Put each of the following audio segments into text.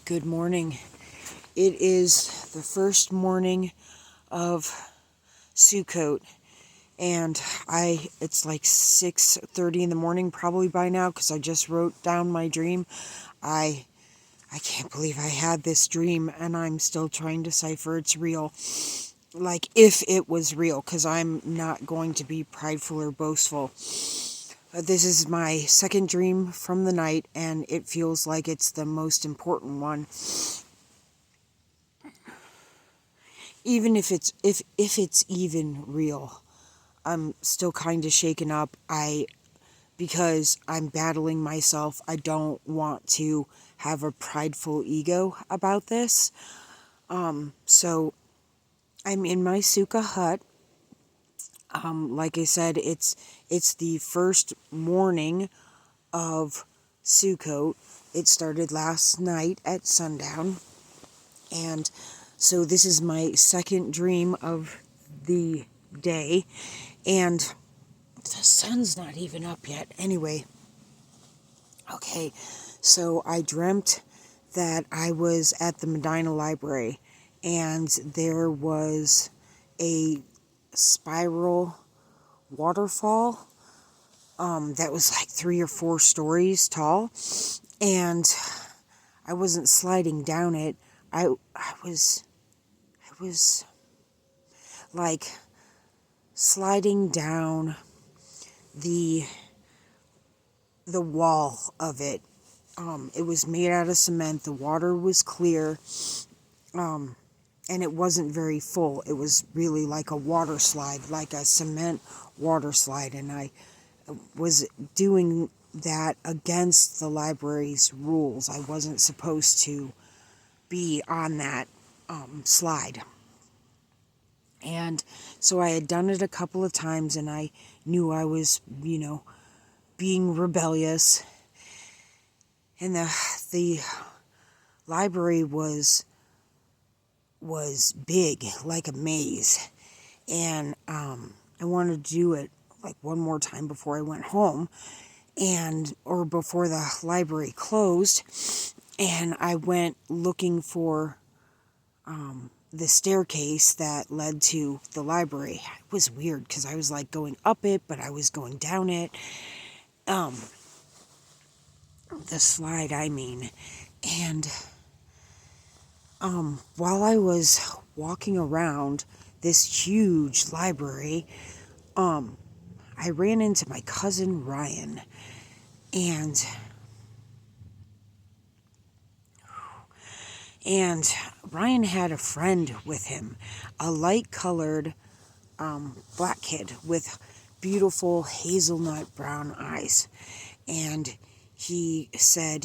Good morning. It is the first morning of Sukkot, and it's like 6:30 in the morning probably by now, because I just wrote down my dream. I can't believe I had this dream, and I'm still trying to decipher it's real. Like, if it was real, because I'm not going to be prideful or boastful. This is my second dream from the night, and it feels like it's the most important one. Even if it's even real, I'm still kind of shaken up. Because I'm battling myself. I don't want to have a prideful ego about this. So I'm in my sukkah hut. Like I said, it's the first morning of Sukkot. It started last night at sundown, and so this is my second dream of the day, and the sun's not even up yet. Anyway, okay, so I dreamt that I was at the Medina Library, and there was a spiral waterfall that was like 3 or 4 stories tall, and I wasn't sliding down it. I was like sliding down the wall of it. It was made out of cement. The water was clear, and it wasn't very full. It was really like a water slide, like a cement water slide, and I was doing that against the library's rules. I wasn't supposed to be on that slide. And so I had done it a couple of times, and I knew I was, being rebellious. And the library was big, like a maze. And I wanted to do it like one more time before I went home, or before the library closed. And I went looking for the staircase that led to the library. It was weird because I was like going up it, but I was going down it. The slide, I mean. And while I was walking around this huge library, I ran into my cousin Ryan, and Ryan had a friend with him, a light-colored black kid with beautiful hazelnut brown eyes. And he said,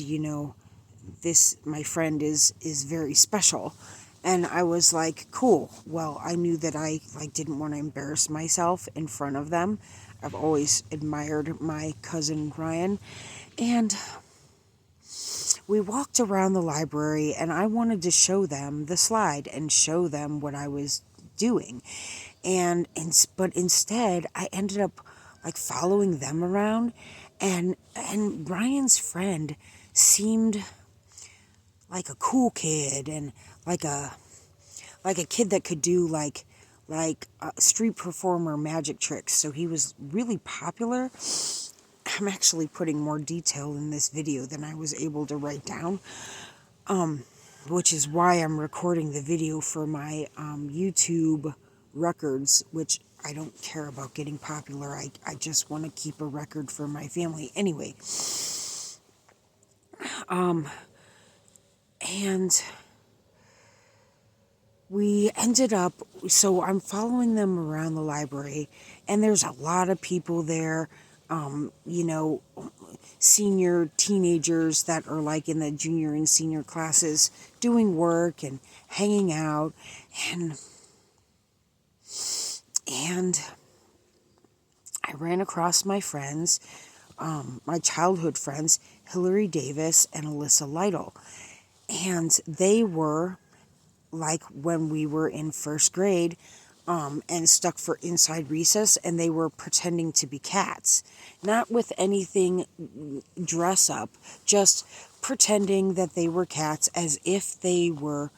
my friend is very special. And I was like, cool. Well, I knew that I didn't want to embarrass myself in front of them. I've always admired my cousin Ryan. And we walked around the library, and I wanted to show them the slide and show them what I was doing. But instead, I ended up like following them around, and Ryan's friend seemed like a cool kid, and like a kid that could do like street performer magic tricks. So he was really popular. I'm actually putting more detail in this video than I was able to write down, which is why I'm recording the video for my YouTube records, which I don't care about getting popular. I just want to keep a record for my family. Anyway, and we ended up, so I'm following them around the library, and there's a lot of people there, senior teenagers that are like in the junior and senior classes doing work and hanging out, and I ran across my friends, my childhood friends, Hillary Davis and Alyssa Lytle. And they were like when we were in first grade, and stuck for inside recess, and they were pretending to be cats. Not with anything dress up, just pretending that they were cats as if they were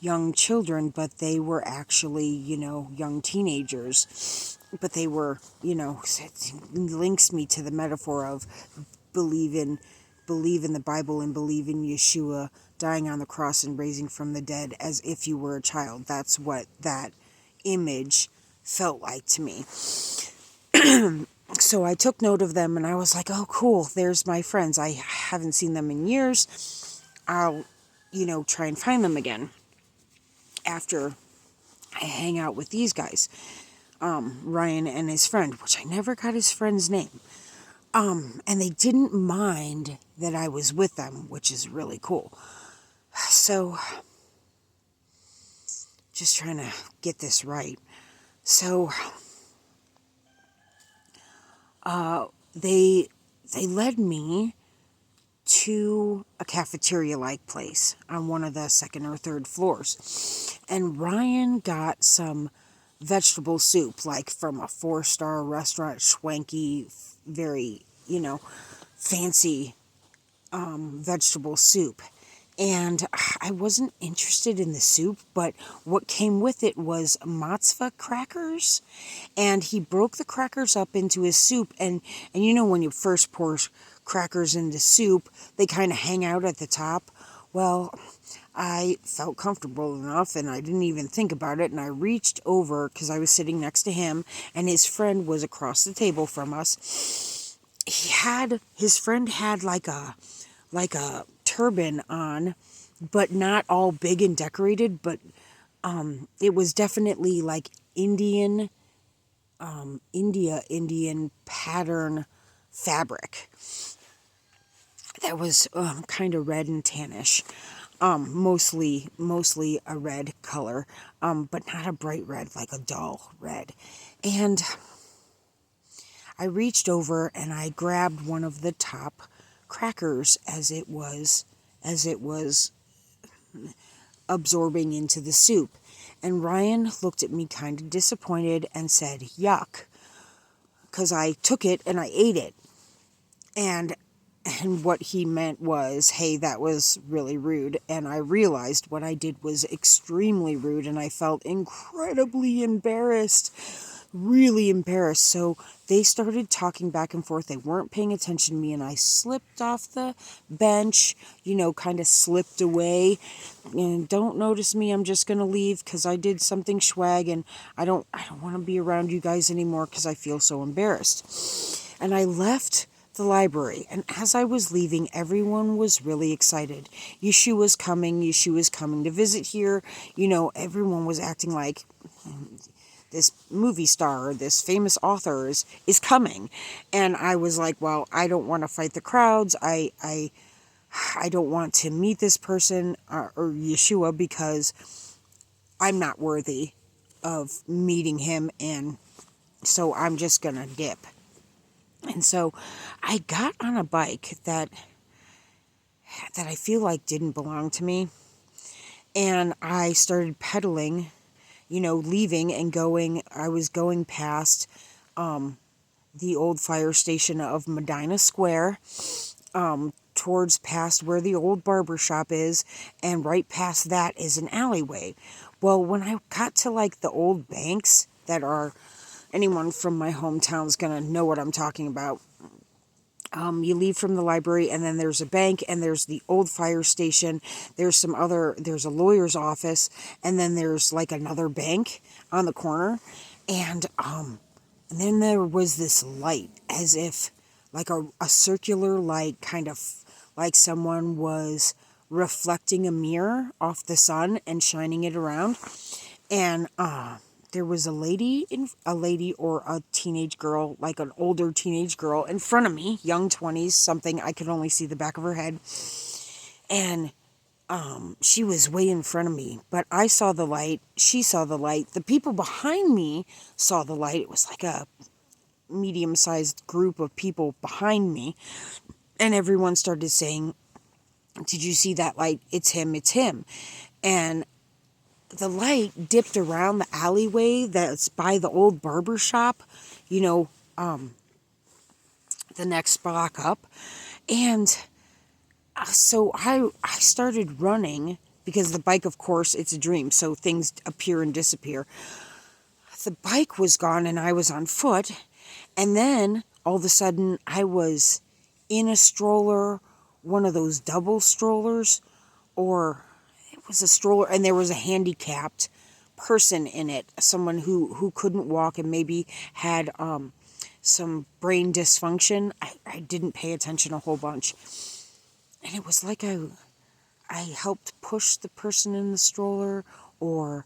young children, but they were actually, young teenagers. But they were, it links me to the metaphor of believe in the Bible and believe in Yeshua dying on the cross and raising from the dead as if you were a child. That's what that image felt like to me. So I took note of them and I was like, oh, cool, there's my friends. I haven't seen them in years. I'll, try and find them again after I hang out with these guys, Ryan and his friend, which I never got his friend's name. And they didn't mind that I was with them, which is really cool. So, just trying to get this right. So, they led me to a cafeteria-like place on one of the second or third floors. And Ryan got some vegetable soup, like from a 4-star restaurant, schwanky, very, fancy vegetable soup. And I wasn't interested in the soup, but what came with it was matzah crackers. And he broke the crackers up into his soup. And when you first pour crackers into soup, they kind of hang out at the top. Well, I felt comfortable enough and I didn't even think about it. And I reached over because I was sitting next to him and his friend was across the table from us. His friend had like a turban on, but not all big and decorated, but it was definitely like Indian pattern fabric that was kind of red and tannish, mostly a red color, but not a bright red, like a dull red. And I reached over and I grabbed one of the top crackers as it was absorbing into the soup. And Ryan looked at me kind of disappointed and said, yuck, because I took it and I ate it. And what he meant was, hey, that was really rude. And I realized what I did was extremely rude and I felt incredibly embarrassed. Really embarrassed. So they started talking back and forth. They weren't paying attention to me and I slipped off the bench, kind of slipped away. And don't notice me, I'm just going to leave because I did something swag and I don't want to be around you guys anymore because I feel so embarrassed. And I left the library, and as I was leaving, everyone was really excited. Yeshua's coming to visit here. Everyone was acting like this movie star or this famous author is coming. And I was like, well, I don't want to fight the crowds. I don't want to meet this person or Yeshua because I'm not worthy of meeting him, and so I'm just gonna dip. And so I got on a bike that I feel like didn't belong to me. And I started pedaling, leaving and going. I was going past the old fire station of Medina Square, towards past where the old barber shop is, and right past that is an alleyway. Well, when I got to like the old banks that are, anyone from my hometown is going to know what I'm talking about. You leave from the library and then there's a bank and there's the old fire station. There's a lawyer's office and then there's like another bank on the corner. And then there was this light as if like a circular light, kind of like someone was reflecting a mirror off the sun and shining it around. And, there was a lady or a teenage girl, like an older teenage girl in front of me, young 20s, something. I could only see the back of her head. And she was way in front of me, but I saw the light. She saw the light. The people behind me saw the light. It was like a medium-sized group of people behind me. And everyone started saying, did you see that light? It's him, it's him. And the light dipped around the alleyway that's by the old barber shop, the next block up. And So I started running because the bike, of course, it's a dream, so things appear and disappear. The bike was gone and I was on foot, and then all of a sudden I was in a stroller, one of those double strollers, or it was a stroller, and there was a handicapped person in it, someone who couldn't walk and maybe had some brain dysfunction. I didn't pay attention a whole bunch. And it was like I helped push the person in the stroller, or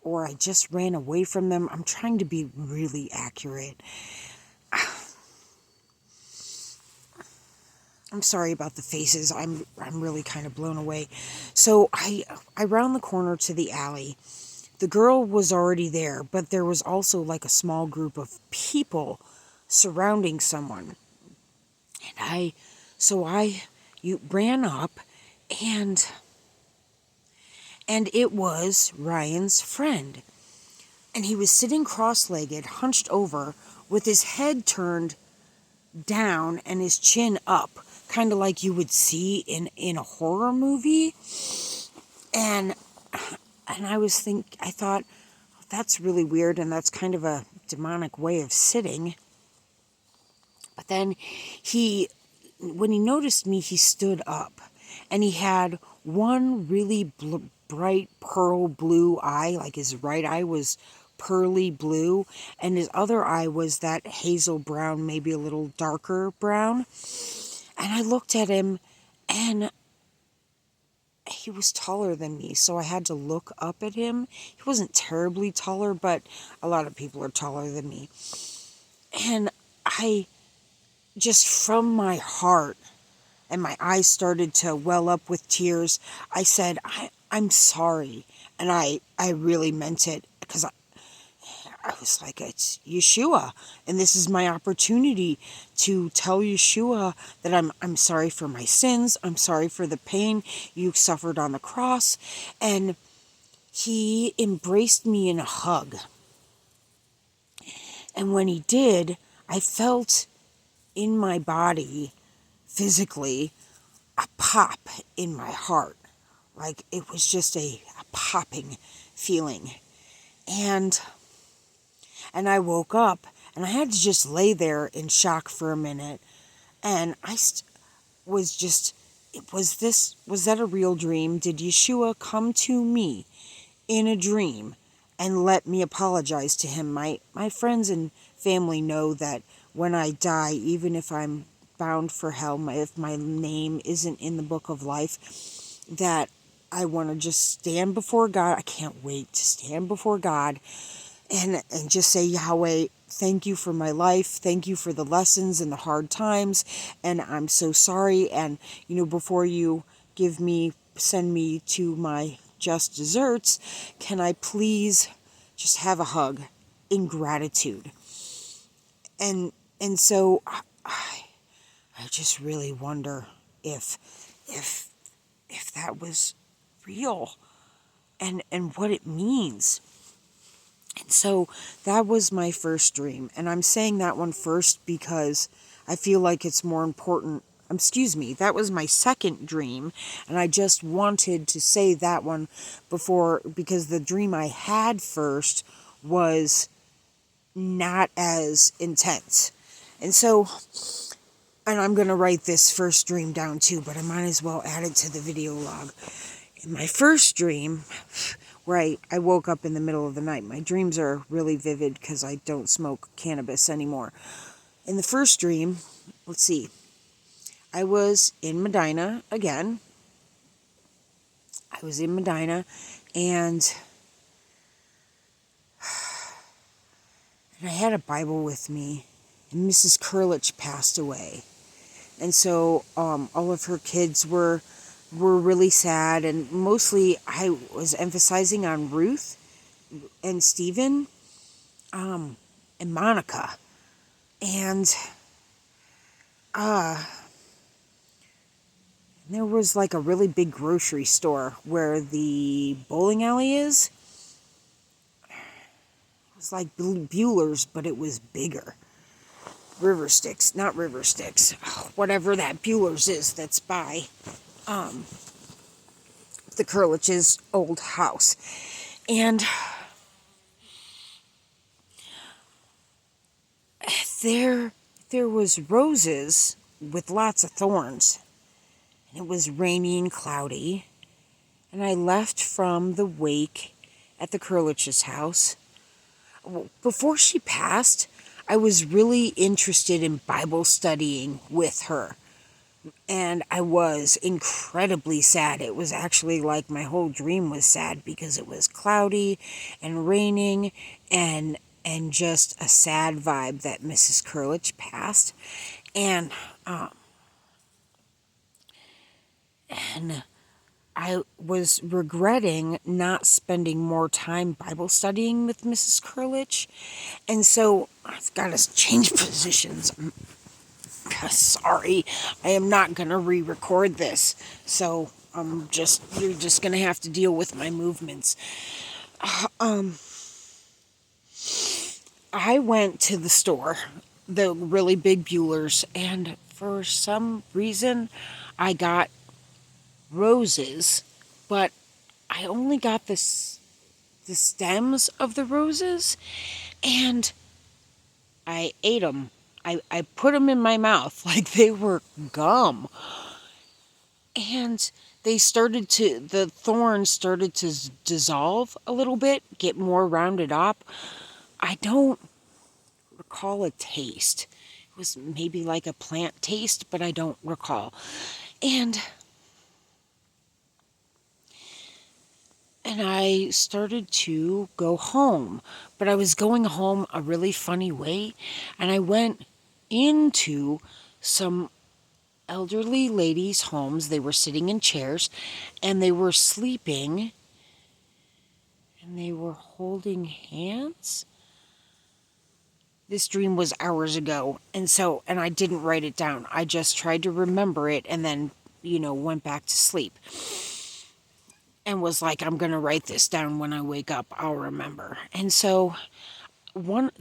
I just ran away from them. I'm trying to be really accurate. I'm sorry about the faces. I'm really kind of blown away. So I round the corner to the alley. The girl was already there, but there was also like a small group of people surrounding someone. And you ran up, and it was Ryan's friend. And he was sitting cross-legged, hunched over, with his head turned down and his chin up, kind of like you would see in a horror movie. And I thought, that's really weird, and that's kind of a demonic way of sitting. But then when he noticed me, he stood up, and he had one really bright pearl blue eye, like his right eye was pearly blue, and his other eye was that hazel brown, maybe a little darker brown. And I looked at him, and he was taller than me, so I had to look up at him. He wasn't terribly taller, but a lot of people are taller than me. And I just, from my heart, and my eyes started to well up with tears, I said, I'm sorry. And I really meant it, because I was like, it's Yeshua, and this is my opportunity to tell Yeshua that I'm sorry for my sins. I'm sorry for the pain you suffered on the cross. And he embraced me in a hug. And when he did, I felt in my body, physically, a pop in my heart. Like it was just a popping feeling. And I woke up, and I had to just lay there in shock for a minute. And I was just, was that a real dream? Did Yeshua come to me in a dream and let me apologize to him? My friends and family know that when I die, even if I'm bound for hell, if my name isn't in the book of life, that I want to just stand before God. I can't wait to stand before God and just say, Yahweh, thank you for my life. Thank you for the lessons and the hard times. And I'm so sorry. And, before you send me to my just desserts, can I please just have a hug in gratitude? And so I just really wonder if that was real and what it means. And so that was my first dream. And I'm saying that one first because I feel like it's more important. That was my second dream. And I just wanted to say that one before, because the dream I had first was not as intense. And I'm going to write this first dream down too, but I might as well add it to the video log. In my first dream, where I woke up in the middle of the night. My dreams are really vivid because I don't smoke cannabis anymore. In the first dream, let's see, I was in Medina again. And I had a Bible with me, and Mrs. Kurlich passed away. And so all of her kids were really sad, and mostly I was emphasizing on Ruth and Stephen and Monica. And there was like a really big grocery store where the bowling alley is. It was like Bueller's, but it was bigger. River Styx, not River Styx, whatever that Bueller's is that's by the Kurlich's old house. And there was roses with lots of thorns. And it was rainy and cloudy. And I left from the wake at the Kurlich's house. Before she passed, I was really interested in Bible studying with her. And I was incredibly sad. It was actually like my whole dream was sad because it was cloudy and raining and just a sad vibe that Mrs. Kurlich passed. And I was regretting not spending more time Bible studying with Mrs. Kurlich. And so I've got to change positions. Sorry, I am not going to re-record this. So you're just going to have to deal with my movements. I went to the store, the really big Bueller's, and for some reason I got roses, but I only got the stems of the roses, and I ate them. I put them in my mouth like they were gum. And the thorns started to dissolve a little bit, get more rounded up. I don't recall a taste. It was maybe like a plant taste, but I don't recall. And I started to go home, but I was going home a really funny way, and I went into some elderly ladies' homes. They were sitting in chairs, and they were sleeping, and they were holding hands. This dream was hours ago, and I didn't write it down. I just tried to remember it, and then, went back to sleep. And was like, I'm going to write this down when I wake up. I'll remember. And so one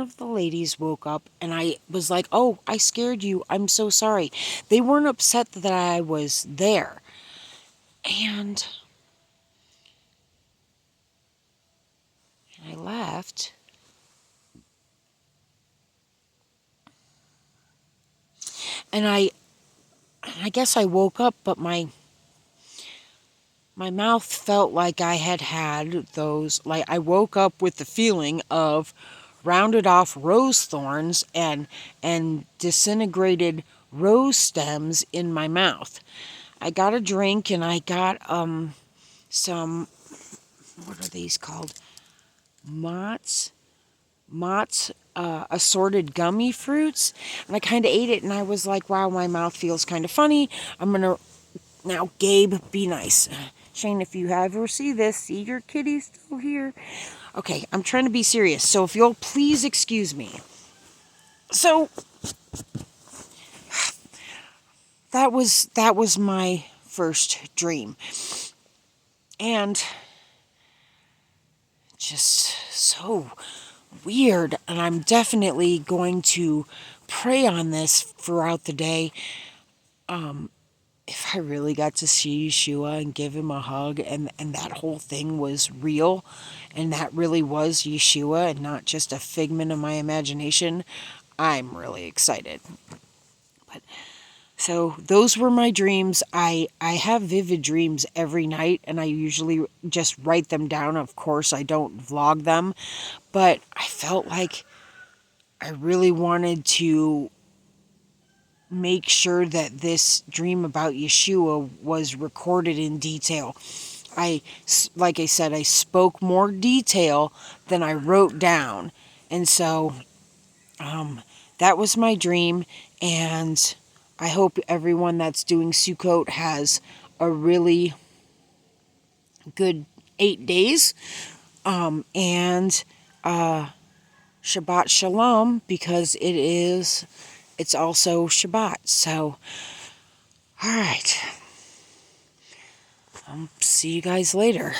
of the ladies woke up, and I was like, oh, I scared you. I'm so sorry. They weren't upset that I was there. And I left. And I guess I woke up, but my mouth felt like I had those, like I woke up with the feeling of rounded off rose thorns and disintegrated rose stems in my mouth. I got a drink, and I got some, what are these called? Mott's assorted gummy fruits, and I kind of ate it, and I was like, wow, my mouth feels kind of funny. I'm gonna, now Gabe, be nice. Shane, if you ever see this, see your kitty still here. Okay, I'm trying to be serious, so if you'll please excuse me. So that was my first dream, and just so weird. And I'm definitely going to pray on this throughout the day. If I really got to see Yeshua and give him a hug, and that whole thing was real, and that really was Yeshua and not just a figment of my imagination, I'm really excited. But so those were my dreams. I have vivid dreams every night, and I usually just write them down. Of course, I don't vlog them, but I felt like I really wanted to make sure that this dream about Yeshua was recorded in detail. Like I said, I spoke more detail than I wrote down. And so that was my dream, and I hope everyone that's doing Sukkot has a really good 8 days. And Shabbat Shalom, because it's also Shabbat. So, all right. See you guys later.